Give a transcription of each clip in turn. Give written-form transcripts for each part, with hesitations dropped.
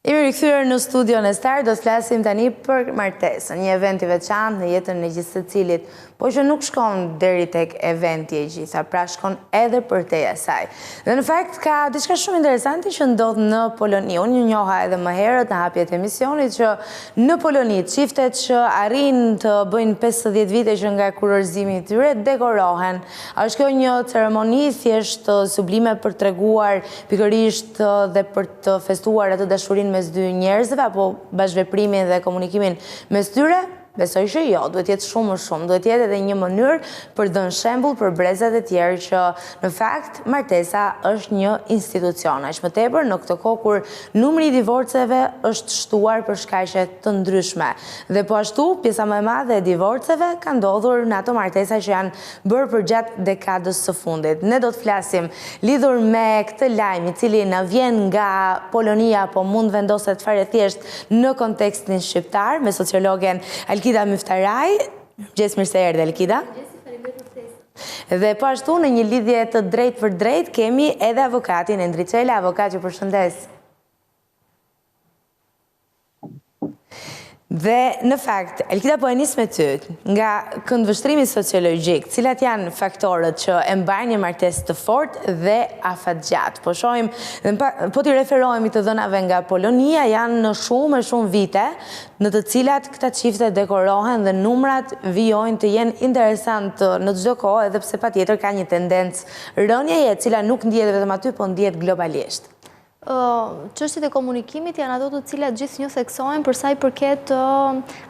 Jemi rikthyer në studion e Star, do të flasim tani për martesën, një event i veçantë në jetën e gjithë secilit, po që nuk shkon deri tek eventi e gjitha, pra shkon edhe për teja saj. Dhe në fakt ka diçka shumë interesante që ndodh në Poloni. Unë njoha edhe më herët në hapjet e emisionit që në Poloni çiftet që arrin të bëjnë 50 vite që nga kurorëzimi i tyre dekorohen. Është kjo një ceremoni thjesht sublime për treguar pikërisht dhe për të festuar atë dashurinë mes dy njerëzve apo bashkëveprimin dhe komunikimin mes tyre? Besoj që jo, duhet jetë shumë më shumë, duhet jetë edhe një mënyrë për dhënë shembull për brezat e tjerë që në fakt martesa është një institucion, aq më tepër në këtë kohë kur numri i divorceve është shtuar për shkaqe të ndryshme. Dhe po ashtu, pjesa më e madhe e divorceve ka ndodhur në ato martesa që janë bërë përgjatë dekadës së fundit. Ne do të flasim lidhur me këtë lajm i cili na vjen nga Polonia, po mund vendoset fare thjesht në kontekstin shqiptar me sociologen Alkida Myftaraj. Gjes mirë se erdhe, Alkida. Dhe po ashtu në një lidhje të drejt për drejt kemi edhe avokatin Endri Çela, avokat, ju përshëndes. Dhe në fakt, Alkida, po e nis me ty, nga këndvështrimi sociologjik, cilat janë faktorët që e mbajnë një martesë të fortë dhe afatgjatë. Po shohim, po t'i referohemi të dhënave nga Polonia, janë në shumë vite, në të cilat këta çifte dekorohen dhe numrat vijojnë të jenë interesant në çdo kohë, edhe pse patjetër ka një tendencë rënjeje, e cila nuk ndihet vetëm aty, po ndihet globalisht. Çështjet e komunikimit janë ato të cilat gjithnjë theksojnë për sa i përket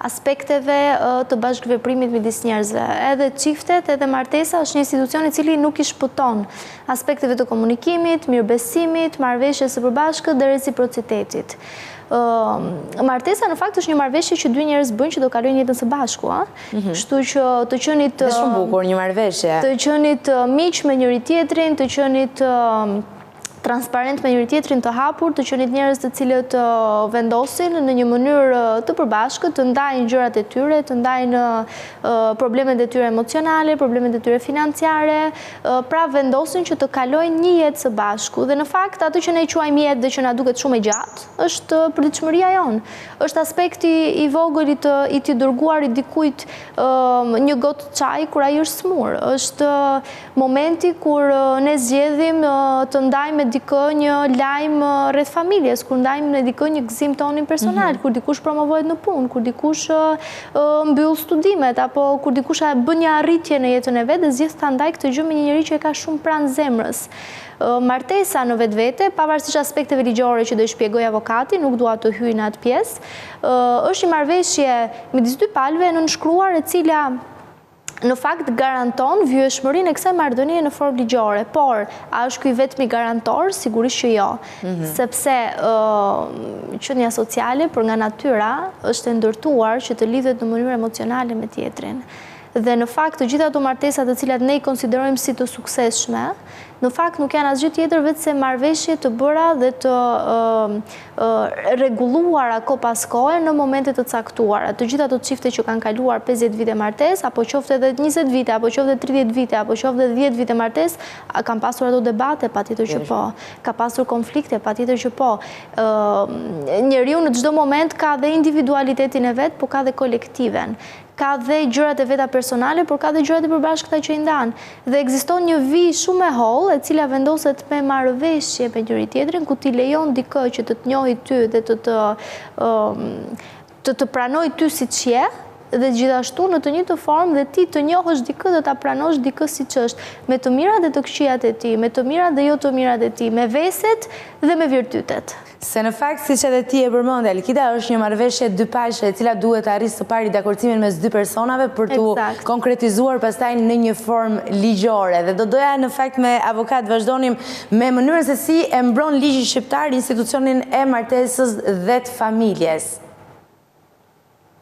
aspekteve të bashkëveprimit midis njerëzve. Edhe çiftet, edhe martesa është një institucion i cili nuk i shpëton aspekteve të komunikimit, mirëbesimit, marrëveshjes së përbashkët dhe reciprocitetit. Martesa në fakt është një marrëveshje që dy njerëz bëjnë që do kalojnë jetën së bashku, kështu që të qenit shumë bukur një marrëveshje. Të qenit miq me njëri tjetrin, të qenit transparent me njëri tjetrin, të hapur, të qenit njerëz të cilët vendosin në një mënyrë të përbashkët, të ndajnë gjërat e tyre, të ndajnë problemet e tyre emocionale, problemet e tyre financiare, pra vendosin që të kalojnë një jetë së bashku. Dhe në fakt, atë që ne quajmë jetë dhe që na duket shumë e gjatë, është përditshmëria jonë. Është aspekti i vogël i të dërguarit dikujt një gotë çaj kur ai është smur. Është momenti kur ne zgjedhim të ndajmë dikë një lajm rreth familjes, kur ndajmë me dikë një gëzim tonin personal, kur dikush promovohet në punë, kur dikush mbyll studimet, apo kur dikush bën një arritje në jetën e vet dhe zgjedh ta ndaj këtë gjë me një njerëz që e ka shumë pranë zemrës. Martesa në vetvete, pavarësisht aspekteve ligjore që do i shpjegoj avokati, nuk dua të hyj në atë pjesë, është një marrëveshje midis dy palëve e nënshkruar e cila në fakt garanton vjeshmërinë e kësaj marrëdhënie në formë ligjore, por a është ky vetmi garantor? Sigurisht që jo, sepse qenia sociale për nga natyra është e ndërtuar që të lidhet në mënyrë emocionale me tjetrin. Dhe në fakt të gjitha ato martesa të cilat ne i konsiderojmë si të suksesshme, në fakt nuk janë asgjë tjetër veç se marrëveshje të bëra dhe të rregulluara kohë pas kohe në momente të caktuara. Të gjitha ato çifte që kanë kaluar 50 vite martesë, apo qoftë edhe 20 vite, apo qoftë edhe 30 vite, apo qoftë edhe 10 vite martesë, kanë pasur ato debate, patjetër që po. Ka pasur konflikte, patjetër që po. Njeriu në çdo moment ka dhe individualitetin e vet, po ka dhe kolektiven. Ka dhe gjërat e veta personale, por ka dhe gjërat e përbashkëta që i ndanë. Dhe ekziston një vijë shumë e hollë, e cila vendoset me marrëveshje me njëri tjetrin, ku ti lejon dikë që të njohë ty dhe të pranoj ty siç je, dhe gjithashtu në të njëjtën formë dhe ti të njohësh dikë dhe ta pranosh dikë siç është, me të mirat dhe të këqijat e tij, me të mirat dhe jo të mirat e tij, me veset dhe me virtytet. Se në fakt, siç edhe ti e përmend, Alkida, është një marrëveshje dypalëshe e cila duhet të arrisë së pari dakordsimin mes dy personave për të konkretizuar pastaj në një formë ligjore. Dhe do doja në fakt me avokat vazhdonim me mënyrën se si e mbron ligji shqiptar institucionin e martesës dhe të familjes.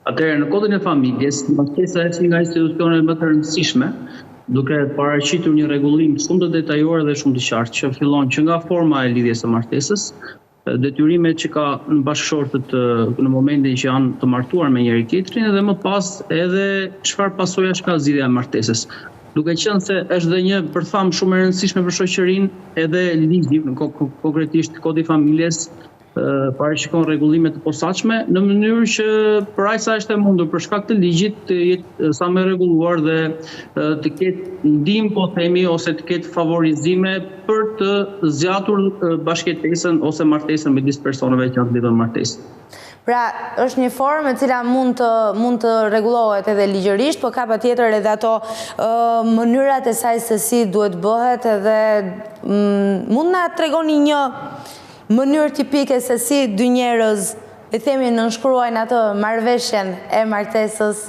Atëherë, në kodin e familjes, martesa është një nga institucionet më të rëndësishme, duke paraqitur një rregullim shumë të detajuar dhe shumë të qartë, që fillon që nga forma e lidhjes së martesës, detyrimet që ka në bashkëshortët në momentin që janë të martuar me njëri tjetrin dhe më pas edhe çfarë pasojash ka zgjidhja e martesës. Duke qenë se është dhe një përtham shumë e rëndësishme për shoqërinë, edhe ligji, konkretisht kodi i familjes parashikon rregullime të posaçme në mënyrë që për aq sa është e mundur për shkak të ligjit të jetë sa më rregulluar dhe të ketë ndihmë, po themi, ose të ketë favorizime për të zgjatur bashkëtesën ose martesën midis personave që janë të lidhur në martesë. Pra, është një formë e cila mund të rregullohet edhe ligjërisht, po ka patjetër edhe ato mënyrat e saj se si duhet bëhet, edhe mund na tregoni një mënyrë tipike se si dy njerëz, le themi, nënshkruajnë atë marrëveshjen e martesës,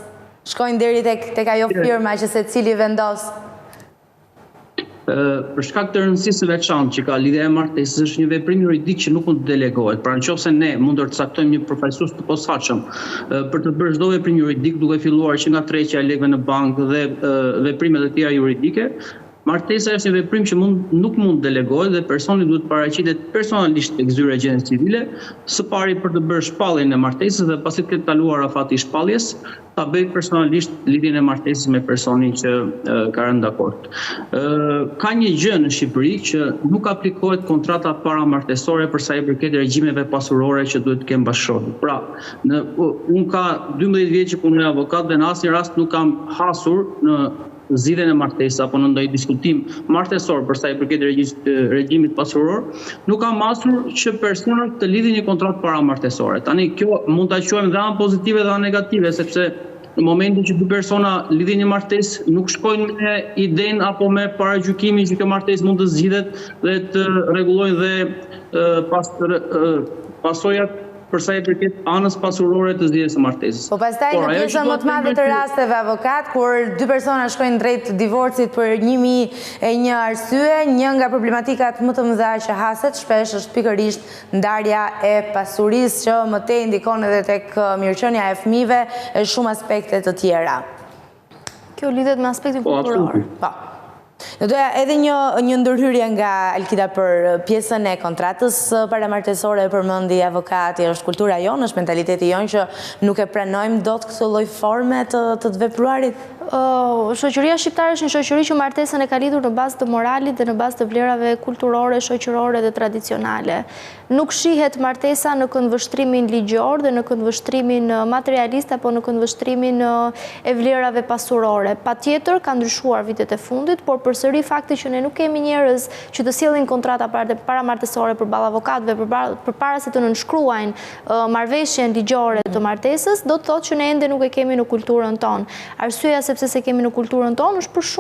shkojnë deri tek ajo firma që secili vendos. Për shkak të rëndësisë së veçantë që ka lidhja e martesës, është një veprim juridik që nuk mund të delegohet. Pra nëse ne mund të përcaktojmë një përfaqësues të posaçëm për të bërë çdo veprim juridik, duke filluar që nga tërheqja e lekëve në bankë dhe veprimet e tjera juridike, martesa është një veprim që nuk mund delegohet dhe personi duhet paraqitet personalisht tek zyra e gjendjes civile, së pari për të bërë shpalljen e martesës dhe pasi të ketë kaluar afati i shpalljes, ta bëjë personalisht lidhjen e martesës me personin që ka rënë dakord. Ka një gjë në Shqipëri që nuk aplikohet kontrata paramartesore për sa i përket regjimeve pasurore që duhet të kenë bashkëshortët. Pra, unë ka 12 vjet që punoj avokat dhe në asnjë rast nuk kam hasur në zgjidhjen e martesës apo në ndonjë diskutim martesor për sa i përket regjimit pasuror, nuk kam hasur që personat të lidhin një kontratë paramartesore. Tani kjo mund ta quajmë dhe anë pozitive dhe anë negative, sepse në momentin që dy persona lidhin një martesë, nuk shkojnë me idenë apo me paragjykimin që kjo martesë mund të zgjidhet dhe të rregullojnë dhe pasojat për sa i përket anës pasurore të zgjedhjes së martesës. Po pastaj në pjesën më të madhe të rasteve, avokat, kur dy persona shkojnë drejt divorcit për 1001 arsye, një nga problematikat më të mëdha që haset shpesh është pikërisht ndarja e pasurisë, që mëtej ndikon edhe tek mirëqenia e fëmijëve e shumë aspekte të tjera. Kjo lidhet me aspektin kulturor. Po. Në doja edhe një ndërhyrje nga Alkida për pjesën e kontratës paramartesore, përmendi avokati, është kultura jonë, është mentaliteti jonë që nuk e pranojmë dot këtë lloj forme të vepruarit. Shoqëria shqiptare është një shoqëri që martesën e ka lidhur në bazë të moralit dhe në bazë të vlerave kulturore, shoqërore dhe tradicionale. Nuk shihet martesa në këndvështrimin ligjor dhe në këndvështrimin materialist apo në këndvështrimin e vlerave pasurore. Patjetër ka ndryshuar vitet e fundit, por përsëri fakti që ne nuk kemi njerëz që të sjellin kontrata paramartesore përballë avokatëve përpara se të nënshkruajnë marrëveshjen ligjore të martesës, do të thotë që ne ende nuk e kemi në kulturën tonë. Arsyeja sepse se kemi në kulturën tonë është për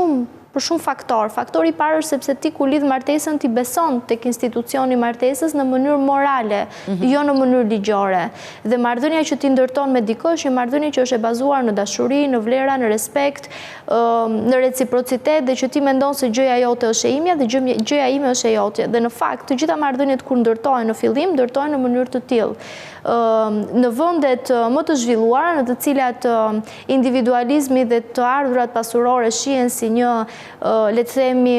shumë faktor. Faktori i parë është sepse ti ku lidh martesën ti beson tek institucioni i martesës në mënyrë morale, jo në mënyrë ligjore. Dhe marrëdhënia që ti ndërton me dikë është një marrëdhënie që është e bazuar në dashuri, në vlera, në respekt, në reciprocitet, dhe që ti mendon se gjëja jote është e imja dhe gjëja ime është e jote. Dhe në fakt, të gjitha marrëdhëniet kur ndërtohen në fillim, ndërtohen në mënyrë të tillë. Në vendet më të zhvilluara, në të cilat individualizmi dhe të ardhurat pasurore shihen si një, le të themi,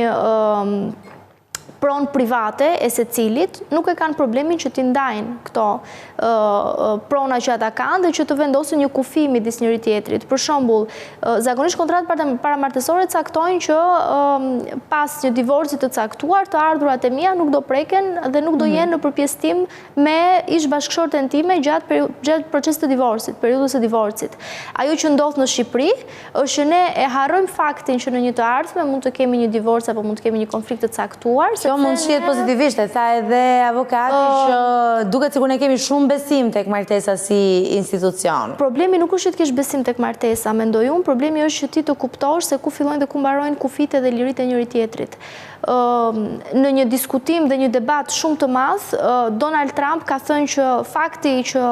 pronë private e secilit, nuk e kanë problemin që t'i ndajnë këto prona që ata kanë dhe që të vendosin një kufi midis njëri tjetrit. Për shembull, zakonisht kontratat paramartesore caktojnë që pas një divorci të caktuar, të ardhurat e mia nuk do preken dhe nuk do jenë në përpjesëtim me ish bashkëshorten time gjatë procesit të divorcit, periudhës së divorcit. Ajo që ndodh në Shqipëri është që ne e harrojmë faktin që në një të ardhme mund të kemi një divorc apo mund të kemi një konflikt të caktuar. Kjo mund shihet pozitivisht, e tha edhe avokati që duket sikur ne kemi shumë besim tek martesa si institucion. Problemi nuk është që të kesh besim tek martesa, mendoj unë, problemi është që ti të kuptosh se ku fillojnë dhe ku mbarojnë kufite dhe liritë e njëri tjetrit. Në një diskutim dhe një debat shumë të madh, Donald Trump ka thënë që fakti që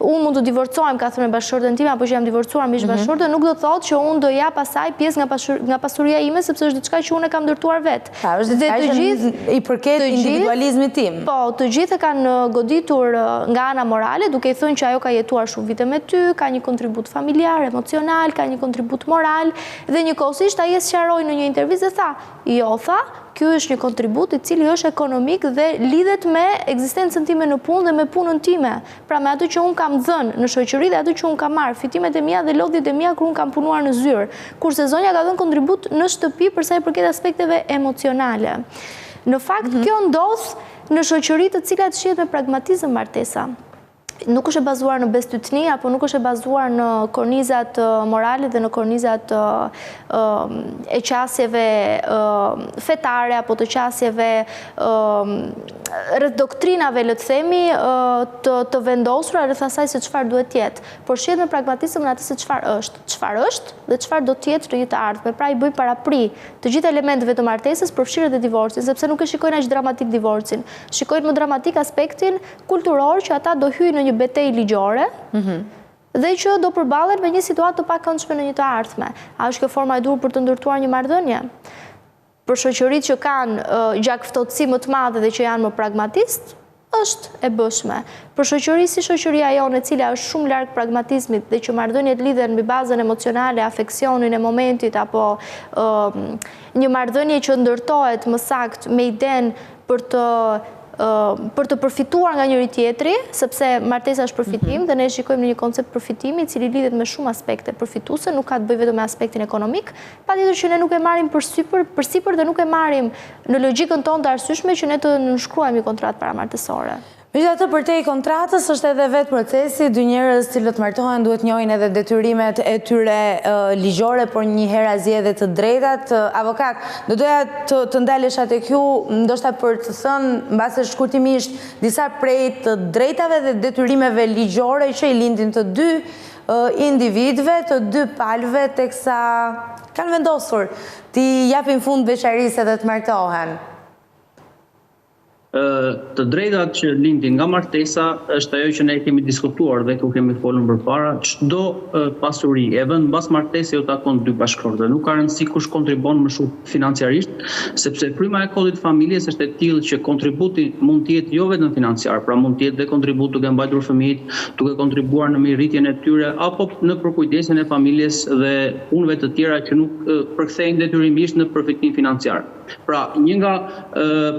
unë mund të divorcohem, ka thënë me bashkëshorten time, apo që jam divorcuar me ish bashkëshorte, nuk do të thotë që unë do jap asaj pjesë nga pasuria ime, sepse është diçka që unë e kam ndërtuar vetë. Është diçka që i përket individualizmit tim. Po, të gjithë kanë goditur nga ana morale, duke i thënë që ajo ka jetuar shumë vite me ty, ka një kontribut familjar, emocional, ka një kontribut moral, dhe njëkohësisht ai e sqaroi në një intervistë dhe tha, jo, tha, ky është një kontribut i cili është ekonomik dhe lidhet me ekzistencën time në punë dhe me punën time. Pra me atë që unë kam dhënë në shoqëri dhe atë që unë kam marrë, fitimet e mia dhe lodhjet e mia kur unë kam punuar në zyrë. Kurse zonja ka dhënë kontribut në shtëpi për sa i përket aspekteve emocionale. Në fakt, kjo ndodh në shoqëri të cilat shihet me pragmatizëm martesa. Nuk është e bazuar në bestytni, apo nuk është e bazuar në kornizat morale dhe në kornizat e qasjeve fetare, apo të qasjeve rreth doktrinave, le të themi, të vendosura rreth asaj se çfarë duhet jetë, por shihet me pragmatizëm në atë se çfarë është dhe çfarë do të jetë në jetë të ardhme. Pra i bëj parapri të gjithë elementeve të martesës, përfshirë edhe divorcin, sepse nuk e shikojnë aq dramatik divorcin, shikojnë më dramatik aspektin kulturor që ata do hyjnë në një betejë ligjore dhe që do përballen me një situatë të pakëndshme në një të ardhme. A është kjo forma e duhur për të ndërtuar një marrëdhënie? Për shoqëritë që kanë gjakftotësi më të madhe dhe që janë më pragmatist, është e bëshme. Për shoqëri si shoqëria jonë, e cila është shumë larg pragmatizmit dhe që marrëdhëniet lidhen mbi bazën emocionale, afeksionin e momentit, apo një marrëdhënie që ndërtohet më saktë me idenë për të përfituar nga njëri tjetri, sepse martesa është përfitim dhe ne shikojmë në një koncept përfitimi i cili lidhet me shumë aspekte përfituese, nuk ka të bëjë vetëm me aspektin ekonomik, patjetër që ne nuk e marrim përsipër dhe nuk e marrim në logjikën tonë të arsyeshme që ne të nënshkruajmë një kontratë paramartesore. Megjithatë, përtej kontratës është edhe vetë procesi, dy njerëz cilët martohen duhet njohin edhe detyrimet e tyre ligjore, por një herë azi edhe të drejtat. Avokat, do doja të ndalesha tek ju, ndoshta për të thënë mbase shkurtimisht disa prej të drejtave dhe detyrimeve ligjore që i lindin të dy individëve, të dy palëve, teksa kanë vendosur t'i japin fund veçarisë edhe të martohen. Të drejtat që lindin nga martesa është ajo që ne kemi diskutuar dhe ku kemi folur përpara, çdo pasuri e vënë mbas martesës u takon dy bashkëshortëve. Nuk ka rëndësi kush kontribon më shumë financiarisht, sepse fryma e kodit familjes është e tillë që kontributi mund të jetë jo vetëm financiar, pra mund të jetë dhe kontribut duke mbajtur fëmijët, duke kontribuar në mirëritjen e tyre apo në përkujdesjen e familjes dhe punëve të tjera që nuk përkthehen detyrimisht në përfitim financiar. Pra, një nga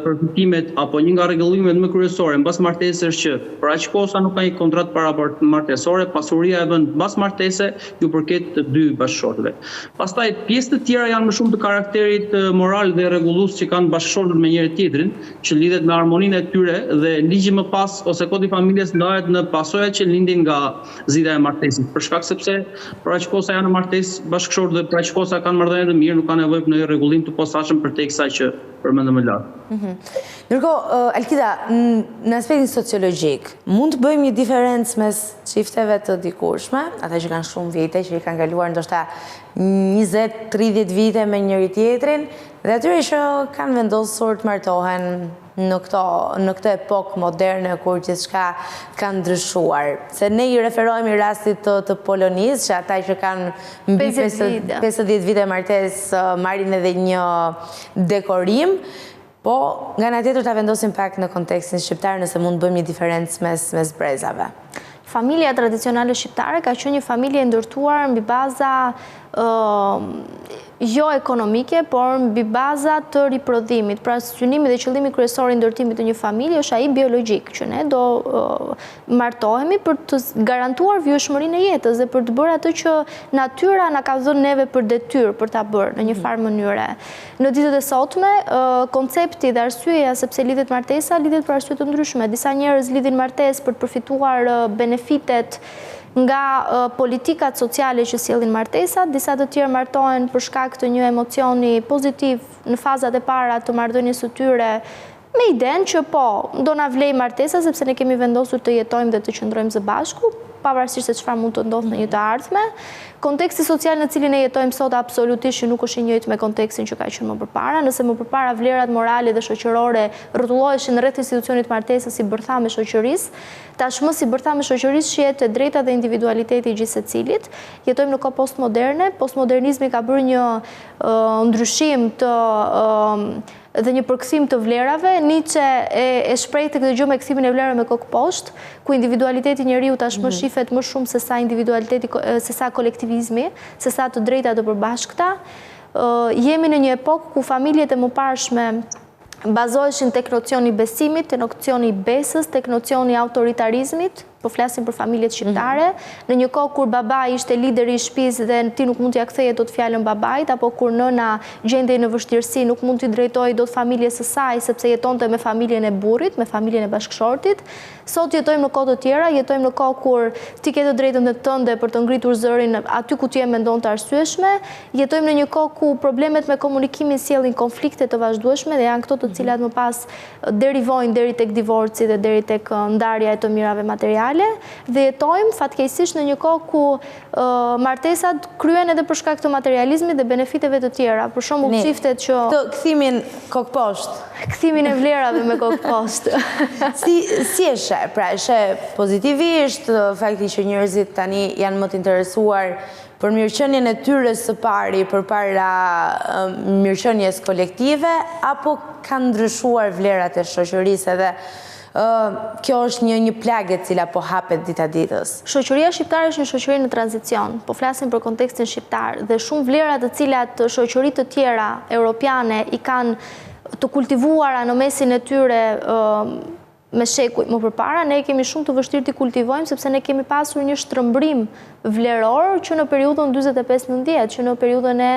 përfitimet apo një nga rregullimet më kryesore mbas martesës që për aq kohë sa nuk ka një kontratë paramartesore, pasuria e vënë mbas martese ju përket të dy bashkëshortëve. Pastaj pjesë të tjera janë më shumë të karakterit moral dhe rregullues që kanë bashkëshortët me njëri tjetrin, që lidhet me harmoninë e tyre dhe ligji më pas ose kodi familjes ndahet në pasojat që lindin nga zgjidhja e martesës. Për shkak sepse për aq kohë sa janë në martesë bashkëshortë dhe për aq kohë sa kanë marrëdhënie të mirë, nuk kanë nevojë për një rregullim të posaçëm për tek që përmendëm më lart. Ndërkohë, Alkida, në aspektin sociologjik, mund të bëjmë një diferencë mes çifteve të dikurshme, ata që kanë shumë vite, që i kanë kaluar ndoshta 20-30 vite me njëri tjetrin, dhe atyre që kanë vendosur të martohen në këtë epokë moderne kur gjithçka ka ndryshuar. Se ne i referohemi rastit të Polonisë, që ata që kanë mbi 50 vite martesë marrin edhe një dekorim, po nga ana tjetër ta vendosim pak në kontekstin shqiptar nëse mund të bëjmë një diferencë mes brezave. Familja tradicionale shqiptare ka qenë një familje ndërtuar mbi baza jo ekonomike, por mbi baza të riprodhimit. Pra, synimi dhe qëllimi kryesor i ndërtimit të një familje është ai biologjik, që ne do martohemi për të garantuar vjeshmërinë e jetës dhe për të bërë atë që natyra na ka dhënë neve për detyrë për ta bërë në një farë mënyre. Në ditët e sotme, koncepti dhe arsyeja sepse lidhet martesa lidhet për arsye të ndryshme. Disa njerëz lidhin martesë për të përfituar benefitet nga politikat sociale që sjellin martesat, disa të tjerë martohen për shkak të një emocioni pozitiv në fazat e para të marrëdhënies së tyre, me idenë që po, do na vlej martesa sepse ne kemi vendosur të jetojmë dhe të qëndrojmë së bashku, pavarësisht se çfarë mund të ndodhë në një të ardhme. Konteksti social në cilin ne jetojmë sot absolutisht nuk është i njëjtë me kontekstin që ka qenë më përpara. Nëse më përpara vlerat morale dhe shoqërore rrotulloheshin rreth institucionit martesës si bërthame shoqërisë, tashmë si bërthame shoqërisë shihet e drejta dhe individualiteti i gjithë secilit. Jetojmë në kohë postmoderne. Postmodernizmi ka bërë një ndryshim dhe një përkthim të vlerave. Nietzsche e shpreh tek dëgjojmë kthimin e vlerave me kokë poshtë, ku individualiteti njeriu tashmë shihet më shumë se sa individualiteti, se sa kolektivizmi, se sa të drejta të përbashkëta. Jemi në një epokë ku familjet e mëparshme bazoheshin tek nocioni i besimit, tek nocioni i besës, tek nocioni i autoritarizmit, po flasim për familjet shqiptare, në një kohë kur baba ishte lideri i shtëpisë dhe ti nuk mund t'ia ktheje dot fjalën babait, apo kur nëna gjendej në vështirësi nuk mund t'i drejtojë dot familjes së saj sepse jetonte me familjen e burrit, me familjen e bashkëshortit. Sot jetojmë në kohë të tjera, jetojmë në kohë kur ti ke të drejtën tënde për të ngritur zërin aty ku ti je mendon të arsyeshme, jetojmë në një kohë ku problemet me komunikimin sjellin konflikte të vazhdueshme dhe janë këto të cilat më pas derivojnë deri tek divorci dhe deri tek ndarja e të mirave materiale, dhe jetojmë fatkeqësisht në një kohë ku martesat kryen edhe për shkak të materializmit dhe benefiteve të tjera. Për shembull, çiftet që kthimin kokposhtë, kthimin e vlerave me kokposhtë. Si e sheh? Pra, e sheh pozitivisht fakti që njerëzit tani janë më të interesuar për mirëqenien e tyre së pari përpara mirëqenies kolektive, apo kanë ndryshuar vlerat e shoqërisë edhe kjo është një plagë e cila po hapet dita ditës? Shoqëria shqiptare është një shoqëri në tranzicion, po flasim për kontekstin shqiptar, dhe shumë vlera të cilat shoqëritë të tjera europiane i kanë të kultivuara në mesin e tyre me shekuj më përpara, ne kemi shumë të vështirë t'i kultivojmë, sepse ne kemi pasur një shtrëmbrim vleror që në periudhën 45-90, që në periudhën e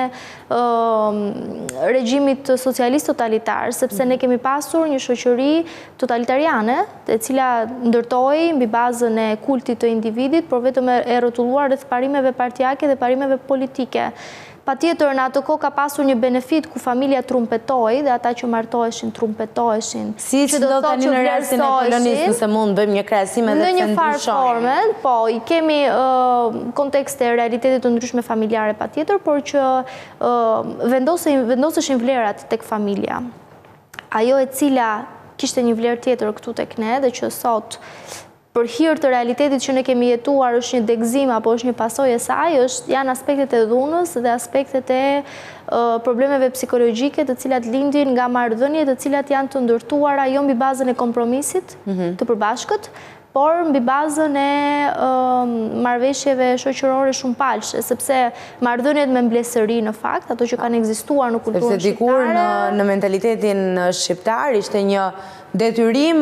regjimit socialist totalitar, sepse ne kemi pasur një shoqëri totalitariane, e cila ndërtoi mbi bazën e kultit të individit, por vetëm e rrotulluar rreth parimeve partijake dhe parimeve politike. Patjetër në atë kohë ka pasur një benefit ku familja trumpetoi dhe ata që martoheshin trumpetoheshin. Si që do tani në rastin e kolonisë, nëse mund bëjmë një krahasim edhe në një farë forme, po, i kemi kontekste realitetit të ndryshme familjare patjetër, por që vendoseshin vlerat tek familja. Ajo e cila kishte një vlerë tjetër këtu tek ne dhe që sot për hir të realitetit që ne kemi jetuar është një degëzim apo është një pasojë e saj, janë aspektet e dhunës dhe aspektet e problemeve psikologjike të cilat lindin nga marrëdhënie të cilat janë të ndërtuara jo mbi bazën e kompromisit të përbashkët, por mbi bazën e marrëveshjeve shoqërore shumë palshe, sepse marrëdhëniet me mblesëri në fakt, ato që kanë ekzistuar në kulturën shqiptare. Sepse dikur në mentalitetin shqiptar ishte një detyrim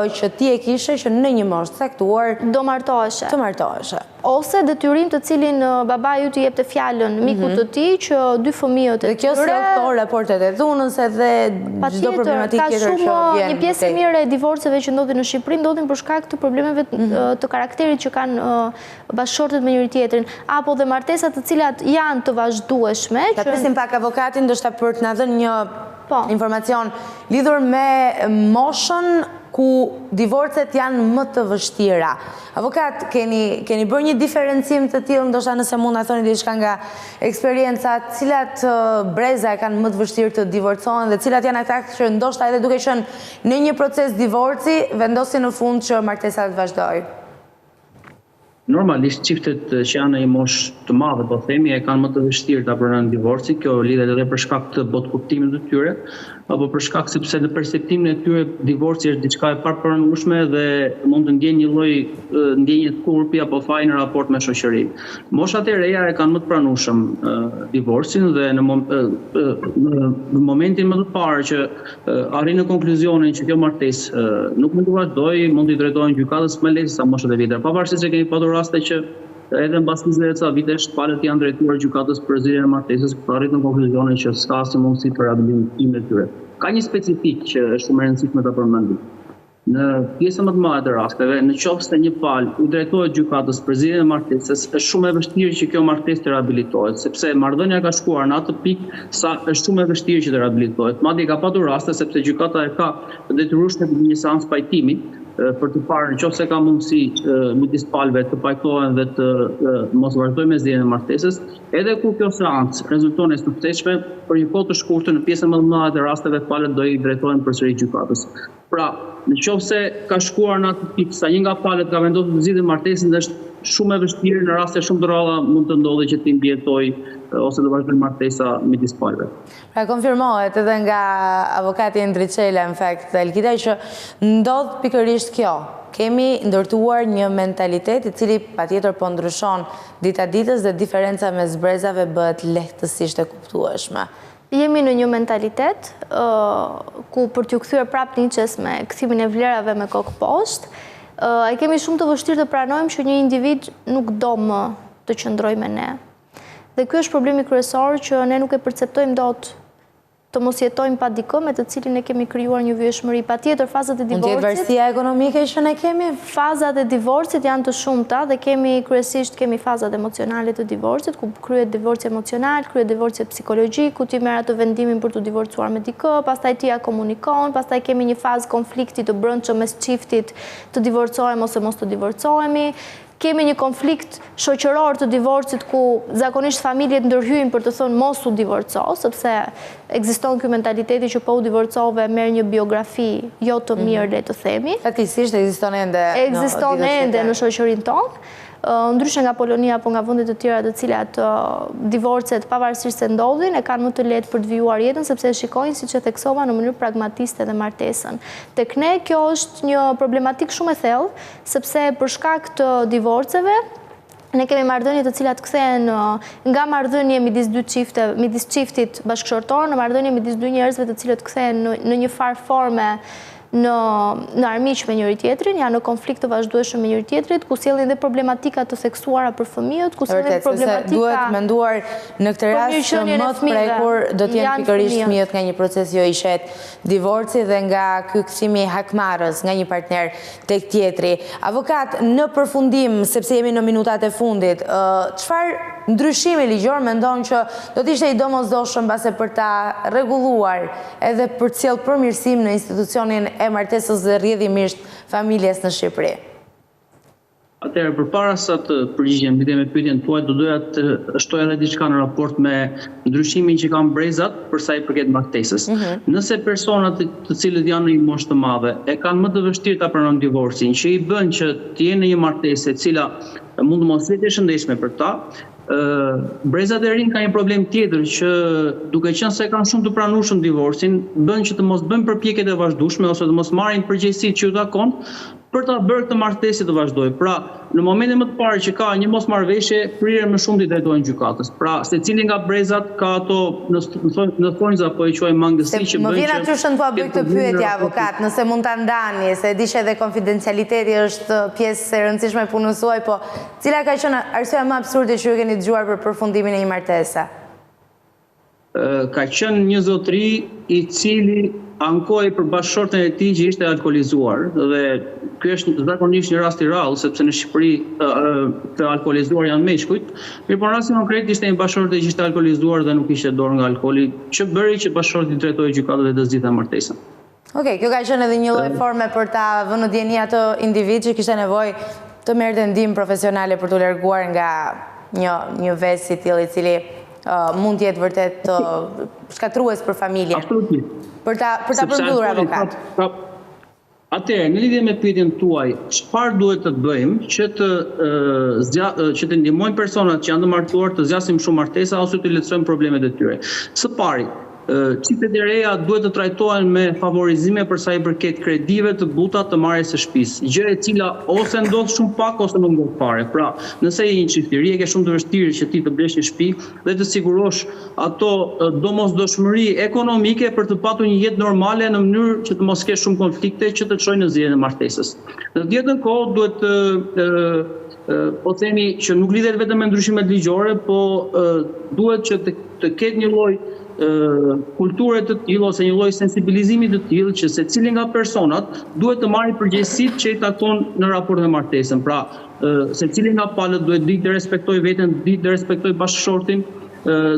që ti e kishe që në një moshë caktuar do martoheshe. Të martoheshe. Ose detyrim të cilin baba ju t'i jepte fjalën mikut të tij që dy fëmijët e tyre. Dhe kjo se këto raportet e dhunës edhe çdo problematikë tjetër që vjen. Një pjesë e mirë e divorceve që ndodhin në Shqipëri ndodhin për shkak të problemeve të karakterit që kanë bashkëshortet me njëri tjetrin, apo dhe martesat të cilat janë të vazhdueshme. Ta presim pak avokatin ndoshta për të na dhënë një informacion lidhur me moshën ku divorcet janë më të vështira. Avokat, keni bërë një diferencim të tillë, ndoshta nëse mund na thoni diçka nga eksperiencat, cilat breza e kanë më të vështirë të divorcohen dhe cilat janë ata që ndoshta edhe duke qenë në një proces divorci vendosin në fund që martesa të vazhdojë? Normalisht çiftet që janë në një moshë të madhe, po themi, e kanë më të vështirë ta pranojnë divorcin. Kjo lidhet edhe për shkak të botkuptimit të tyre, apo për shkak sepse në perceptimin e tyre divorci është diçka e papranueshme dhe mund të ndjenjë një lloj ndjenje të kurpi apo faji në raport me shoqërinë. Moshat e reja e kanë më të pranueshëm divorcin dhe në momentin më të parë që arrin në konkluzionin që kjo martesë nuk mund të vazhdojë, mund t'i drejtohen gjykatës më lehtë sa moshat e vjetra. Pavarësisht se kemi patur raste që edhe mbas 20 vitesh palët janë drejtuar gjykatës për zgjedhjen e martesës, por arritën në konkluzionin që s'ka asnjë mundësi për rehabilitimin e tyre. Ka një specifik që është shumë e rëndësishme ta përmendim. Në pjesën më të madhe të rasteve, në qoftë se një palë u drejtohet gjykatës për zgjedhjen e martesës, është shumë e vështirë që kjo martesë të rehabilitohet, sepse marrëdhënia ka shkuar në atë pikë sa është shumë e vështirë që të rehabilitohet. Madje ka patur raste sepse gjykata e ka detyrueshme të një seancë pajtimi për të parë nëse ka mundësi midis palëve të pajtohen dhe të mos vazhdojnë me zgjedhjen e martesës, edhe kur kjo seancë rezulton e suksesshme, për një kohë të shkurtër në pjesën më të madhe të rasteve palët do i drejtohen përsëri gjykatës. Pra, nëse ka shkuar në atë pikë sa një nga palët ka vendosur të zgjidhë martesën, është shumë e vështirë, në raste shumë të rralla mund të ndodhë që të mbijetojë ose të vazhdojë martesa midis palëve. Pra konfirmohet edhe nga avokati Ndriçela, në fakt, Elkida, që ndodh pikërisht kjo. Kemi ndërtuar një mentalitet i cili patjetër po ndryshon dita ditës dhe diferenca mes brezave bëhet lehtësisht e kuptueshme. Jemi në një mentalitet ku për t'ju kthyer prapë niçes me kthimin e vlerave me kokë poshtë, e kemi shumë të vështirë të pranojmë që një individ nuk do më të qëndroj me ne. Dhe ky është problemi kryesor që ne nuk e perceptojmë dot të mos jetojmë pa dikë me të cilin e kemi krijuar një vjeshmëri. Patjetër fazat e divorcit. Mund të jetë vërsia ekonomike që ne kemi? Fazat e divorcit janë të shumta dhe kryesisht kemi fazat emocionale të divorcit, ku kryet divorci emocional, kryet divorci psikologjik, ku ti merr atë vendimin për të divorcuar me dikë, pastaj ti ja komunikon, pastaj kemi një fazë konflikti të brendshëm mes çiftit, të divorcohemi ose mos të divorcohemi. Kemi një konflikt shoqëror të divorcit ku zakonisht familjet ndërhyjnë për të thënë mos u divorco, sepse ekziston ky mentaliteti që po u divorcove merr një biografi jo të mirë, le të themi. Fatikisht ekziston ende në shoqërinë tonë. Ndryshe nga Polonia apo nga vendet të tjera të cilat divorcet pavarësisht se ndodhin e kanë më të lehtë për të vijuar jetën sepse e shikojnë siç e theksova në mënyrë pragmatiste dhe martesën. Tek ne kjo është një problematik shumë e thellë sepse për shkak të divorceve ne kemi marrëdhënie të cilat kthehen nga marrëdhënie midis dy çifte, midis çiftit bashkëshortor në marrëdhënie midis dy njerëzve të cilët kthehen në një farë forme në armiq me njëri tjetrin, janë në konflikt të vazhdueshëm me njëri tjetrit, ku sjellin dhe problematika të theksuara për fëmijët, ku sjellin problematika. Duhet menduar në këtë rast që më të prekur do të jenë pikërisht fëmijët nga një proces jo i shet divorci dhe nga ky kthimi hakmarrës nga një partner tek tjetri. Avokat, në përfundim, sepse jemi në minutat e fundit, çfarë ndryshimi ligjor mendon që do të ishte i domosdoshëm mbase për ta rregulluar edhe për të sjellë përmirësim në institucionin e martesës dhe rrjedhimisht familjes në Shqipëri? Atëherë, përpara sa të përgjigjem me pyetjen tuaj, do doja të shtoj edhe diçka në raport me ndryshimin që kanë brezat për sa i përket martesës. Nëse personat të cilët janë në një moshë të madhe e kanë më të vështirë ta pranojnë divorcin, që i bën që të jenë në një martesë e cila mund të mos jetë e shëndetshme për ta, brezat e rinj kanë një problem tjetër që duke qenë se kanë shumë të pranueshëm divorcin, bën që të mos bëjnë përpjekjet e vazhdueshme ose të mos marrin përgjegjësitë që u takon për ta bërë këtë martesë të vazhdojë. Pra, në momentin më të parë që ka një mosmarrëveshje, prirën më shumë t'i drejtohen gjykatës. Pra, secili nga brezat ka ato në thonjza apo i quajmë mangësi që bën. Më vjen aty shën po bëj këtë pyetje avokat, nëse mund ta ndani, se e di që edhe konfidencialiteti është pjesë e rëndësishme e punës suaj, po cila ka qenë arsyeja më absurde që ju keni dëgjuar për përfundimin e një martese? Ka qenë një zotëri i cili ankoi për bashkëshorten e tij që ishte alkoolizuar dhe ky është zakonisht një rast i rrallë sepse në Shqipëri të alkoolizuar janë meshkujt. Mirë, po në rastin konkret ishte një bashkëshorte që ishte alkoolizuar dhe nuk ishte dorë nga alkooli, që bëri që bashkëshorti drejtoi gjykatën dhe të zgjidhte martesën. Okej, kjo ka qenë edhe një lloj forme për ta vënë në dieni atë individ që kishte nevojë të merrte ndihmë profesionale për t'u larguar nga një vesh i tillë i cili mund të jetë vërtet shkatrues për familjen. Absolutisht. Për ta përmbyllur avokat. Atëherë, në lidhje me pyetjen tuaj, çfarë duhet të bëjmë që të ndihmojmë personat që janë të martuar të zgjasin shumë martesa ose të lehtësojmë problemet e tyre? Së pari, çiftet e reja duhet të trajtohen me favorizime për sa i përket kredive të buta të marrjes së shtëpisë, gjë e cila ose ndodh shumë pak ose nuk ndodh fare. Pra, nëse je një çift i ri, ke shumë të vështirë që ti të blesh një shtëpi dhe të sigurosh ato domosdoshmëri ekonomike për të patur një jetë normale në mënyrë që të mos kesh shumë konflikte që të çojnë në zgjedhjen e martesës. Në të njëjtën kohë duhet po themi që nuk lidhet vetëm me ndryshimet ligjore, po duhet që të ketë një lloj kulture të tillë ose një lloj sensibilizimi të tillë që secili nga personat duhet të marrë përgjegjësitë që i takon në raport me martesën. Pra, secili nga palët duhet di të respektojë veten, di të respektojë bashkëshortin,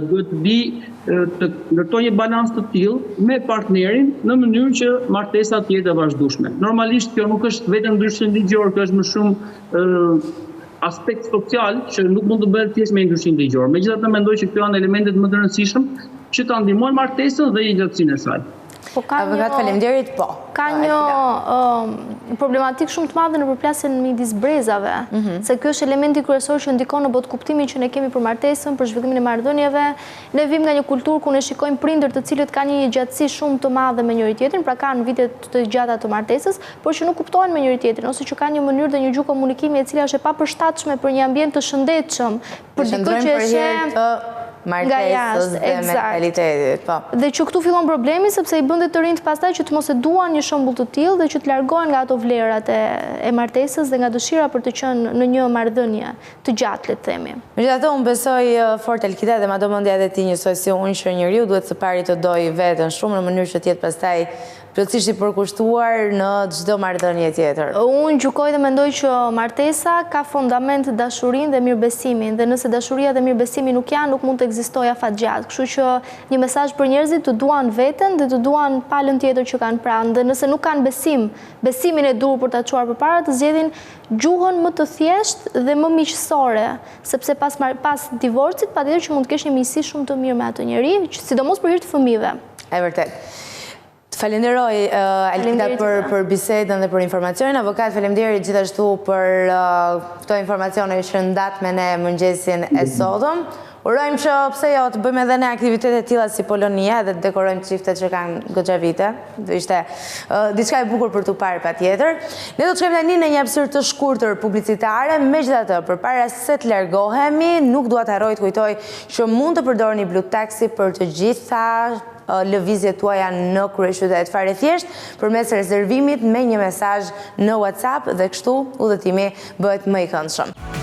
duhet di të ndërtojë një balans të tillë me partnerin në mënyrë që martesa të jetë e vazhdueshme. Normalisht kjo nuk është vetëm ndryshim ligjor, kjo është më shumë aspekt social që nuk mund të bëhet thjesht me ndryshim ligjor. Megjithatë, mendoj që këto janë elementet më të rëndësishëm që ta ndihmojnë martesën dhe gjatësinë e saj. Avokat, faleminderit, po. Ka një problematik shumë të madhe në përplasjen midis brezave, se ky është elementi kryesor që ndikon në botë kuptimin që ne kemi për martesën, për zhvillimin e marrëdhënieve. Ne vim nga një kulturë ku ne shikojmë prindër të cilët kanë një gjatësi shumë të madhe me njëri tjetrin, pra kanë vite të gjata të martesës, por që nuk kuptohen me njëri tjetrin, ose që kanë një mënyrë dhe një gjuhë komunikimi e cila është e papërshtatshme për një ambient të shëndetshëm, për dikë që martesës dhe mentalitetit. Dhe që këtu fillon problemi, sepse i bëndet të rinjt pastaj që të mos e duan një shembull të tillë dhe që të largohen nga ato vlerat e martesës dhe nga dëshira për të qenë në një marrëdhënie të gjatë, le të themi. Megjithatë, unë besoj fort Elkida dhe ma do mendja edhe ti njësoj si unë që njeriu duhet së pari të dojë veten shumë në mënyrë që të jetë pastaj plotësisht i përkushtuar në çdo marrëdhënie tjetër. Unë gjykoj dhe mendoj që martesa ka fundament dashurinë dhe mirëbesimin, dhe nëse dashuria dhe mirëbesimi nuk janë, nuk mund të ekzistojë afatgjatë. Kështu që një mesazh për njerëzit të duan veten dhe të duan palën tjetër që kanë pranë, dhe nëse nuk kanë besimin e dur për ta çuar përpara, të zgjedhin gjuhën më të thjeshtë dhe më miqësore, sepse pas divorcit patjetër që mund të kesh një miqësi shumë të mirë me atë njeri, sidomos për hir të fëmijëve. E vërtet. Falenderoj Elkida për bisedën dhe për informacionin. Avokat, faleminderit gjithashtu për këto informacione që ndat me ne mëngjesin e sotëm. Urojmë që pse jo të bëjmë edhe ne aktivitete tilla si Polonia dhe të dekorojmë çiftet që kanë goxha vite. Do ishte diçka e bukur për tu parë patjetër. Ne do të shkojmë tani në një hapësirë të shkurtër publicitare. Megjithatë, përpara se të largohemi, nuk dua të harroj të kujtoj që mund të përdorni Blue Taxi për të gjitha lëvizjet tuaja në kryeqytet. Fare thjesht përmes rezervimit me një mesazh në WhatsApp dhe kështu udhëtimi bëhet më i këndshëm.